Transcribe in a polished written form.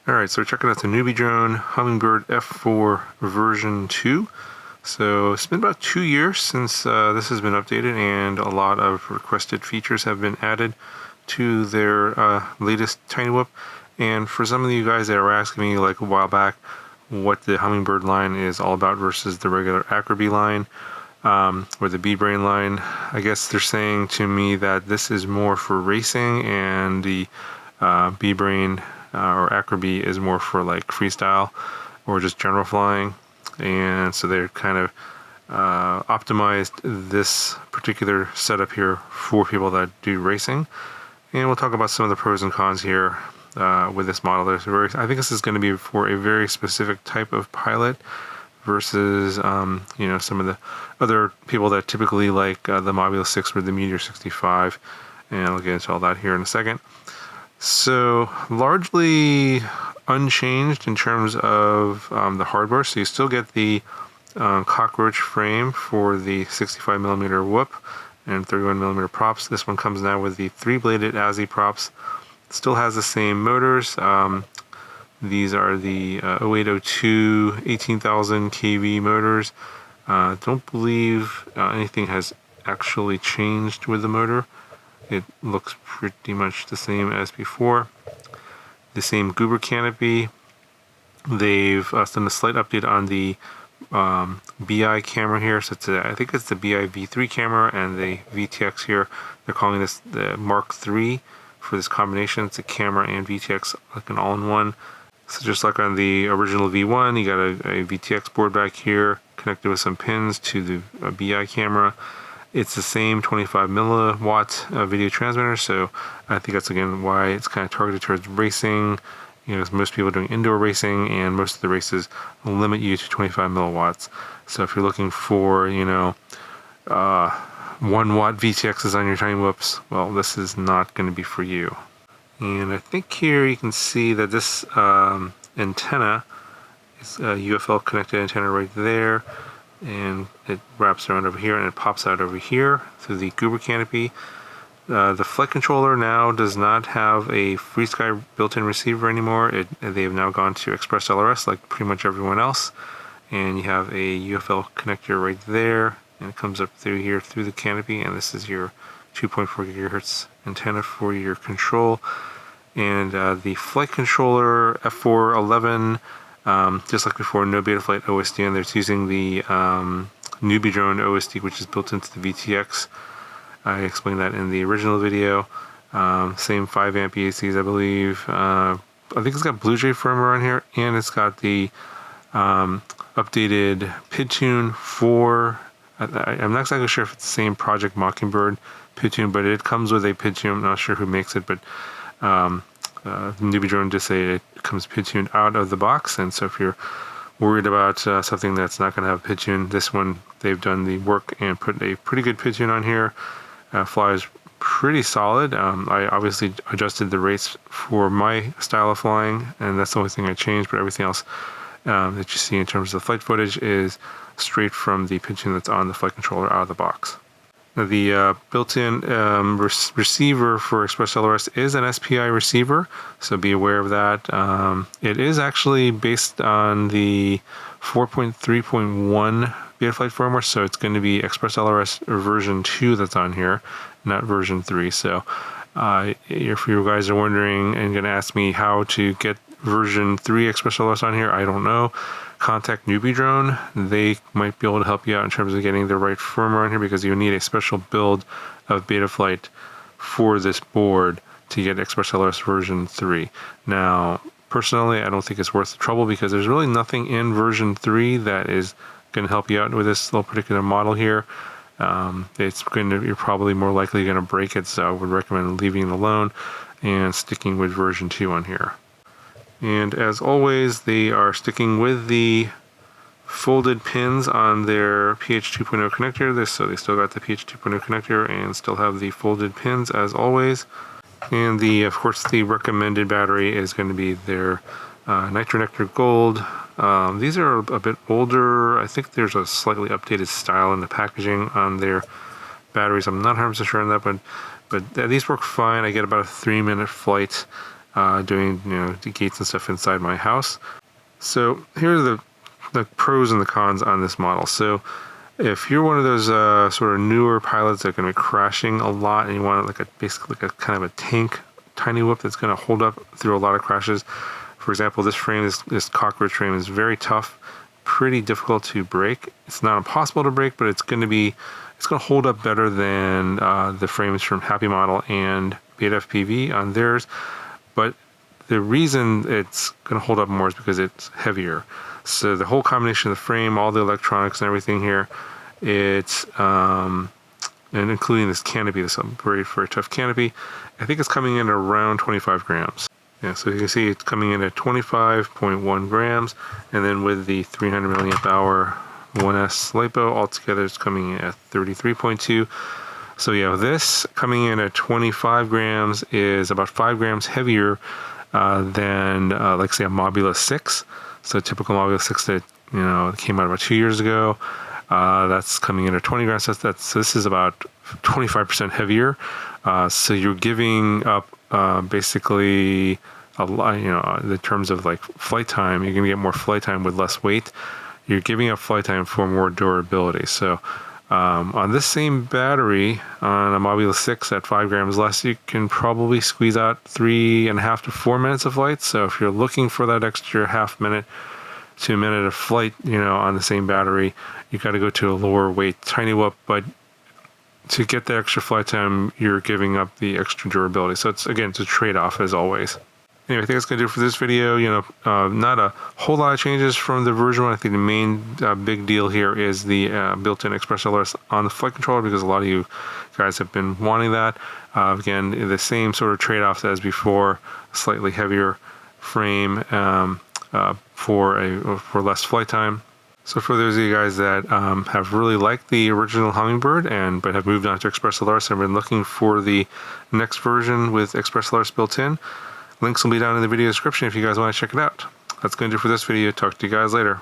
Alright, so we're checking out the NewBeeDrone Hummingbird F4 version 2. So it's been about 2 years since this has been updated, and a lot of requested features have been added to their latest Tiny Whoop. And for some of you guys that were asking me like a while back what the Hummingbird line is all about versus the regular Acro-Bee line, or the BeeBrain line, I guess they're saying to me that this is more for racing, and the BeeBrain or Acro-Bee is more for like freestyle or just general flying. And so they're kind of optimized this particular setup here for people that do racing. And we'll talk about some of the pros and cons here with this model. I think this is going to be for a very specific type of pilot versus some of the other people that typically like the Mobula 6 or the Meteor 65, and I'll get into all that here in a second. So largely unchanged in terms of the hardware. So you still get the cockroach frame for the 65mm whoop and 31mm props. This one comes now with the 3-bladed ASI props. Still has the same motors. These are the 0802 18,000 kV motors. Don't believe anything has actually changed with the motor. It looks pretty much the same as before. The same goober canopy. They've done a slight update on the BI camera here. So I think it's the BI V3 camera and the VTX here. They're calling this the Mark III for this combination. It's a camera and VTX, like an all-in-one. So just like on the original V1, you got a VTX board back here connected with some pins to the BI camera. It's the same 25 milliwatt video transmitter, so I think that's again why it's kind of targeted towards racing. Most people are doing indoor racing, and most of the races limit you to 25 milliwatts. So if you're looking for 1 watt VTXs on your Tiny Whoops, well, this is not going to be for you. And I think here you can see that this antenna is a UFL connected antenna right there, and it wraps around over here and it pops out over here through the goober canopy. The flight controller now does not have a FreeSky built-in receiver anymore. They have now gone to Express LRS like pretty much everyone else, and you have a UFL connector right there, and it comes up through here through the canopy, and this is your 2.4 gigahertz antenna for your control. And the flight controller F411, just like before, no Betaflight OSD, and they're using the NewBeeDrone OSD, which is built into the VTX. I explained that in the original video. Same 5 amp EACs, I believe. I think it's got BlueJay firmware on here, and it's got the updated PID tune for. I'm not exactly sure if it's the same Project Mockingbird PID tune, but it comes with a PID tune. I'm not sure who makes it, but NewBeeDrone just say it comes PID tuned out of the box, and so if you're worried about something that's not going to have PID tune, this one they've done the work and put a pretty good PID tune on here. Flies pretty solid. I obviously adjusted the rates for my style of flying, and that's the only thing I changed, but everything else that you see in terms of the flight footage is straight from the PID tune that's on the flight controller out of the box. The built-in receiver for Express LRS is an SPI receiver, so be aware of that. It is actually based on the 4.3.1 Betaflight firmware, so it's going to be Express LRS version 2 that's on here, not version 3. So if you guys are wondering and going to ask me how to get version 3 Express LRS on here, I don't know. Contact NewBeeDrone. They might be able to help you out in terms of getting the right firmware on here, because you need a special build of Betaflight for this board to get Express LRS version 3. Now, personally, I don't think it's worth the trouble, because there's really nothing in version 3 that is going to help you out with this little particular model here. You're probably more likely going to break it, so I would recommend leaving it alone and sticking with version 2 on here. And as always, they are sticking with the folded pins on their PH 2.0 connector. So they still got the PH 2.0 connector and still have the folded pins as always. And of course, the recommended battery is going to be their Nitro Nectar Gold. These are a bit older. I think there's a slightly updated style in the packaging on their batteries. I'm not 100% sure on that, but these work fine. I get about a 3-minute flight doing the gates and stuff inside my house. So here are the pros and the cons on this model. So if you're one of those sort of newer pilots that are going to be crashing a lot, and you want basically like a kind of a tank tiny whip that's going to hold up through a lot of crashes. For example, this frame, this cockroach frame, is very tough, pretty difficult to break. It's not impossible to break, but it's going to hold up better than the frames from Happy Model and BetaFPV on theirs. But the reason it's going to hold up more is because it's heavier. So the whole combination of the frame, all the electronics and everything here, it's and including this canopy, this very, very tough canopy, I think it's coming in around 25 grams. Yeah, so you can see it's coming in at 25.1 grams, and then with the 300 milliamp hour 1S LiPo, altogether it's coming in at 33.2. So yeah, this coming in at 25 grams is about 5 grams heavier than, like say, a Mobula 6. So a typical Mobula 6 that came out about 2 years ago, that's coming in at 20 grams. So this is about 25% heavier. So you're giving up basically a lot, in terms of like flight time. You're gonna get more flight time with less weight. You're giving up flight time for more durability. So on this same battery, on a Mobula 6 at 5 grams less, you can probably squeeze out 3.5 to 4 minutes of flight. So if you're looking for that extra half minute to a minute of flight, on the same battery, you got to go to a lower weight tiny whip. But to get the extra flight time, you're giving up the extra durability. So it's a trade-off as always. Anyway, I think that's going to do it for this video. Not a whole lot of changes from the version 1. I think the main big deal here is the built-in Express LRS on the flight controller, because a lot of you guys have been wanting that. Again, the same sort of trade-offs as before, slightly heavier frame for less flight time. So for those of you guys that have really liked the original Hummingbird but have moved on to Express LRS and been looking for the next version with Express LRS built in, links will be down in the video description if you guys want to check it out. That's going to do it for this video. Talk to you guys later.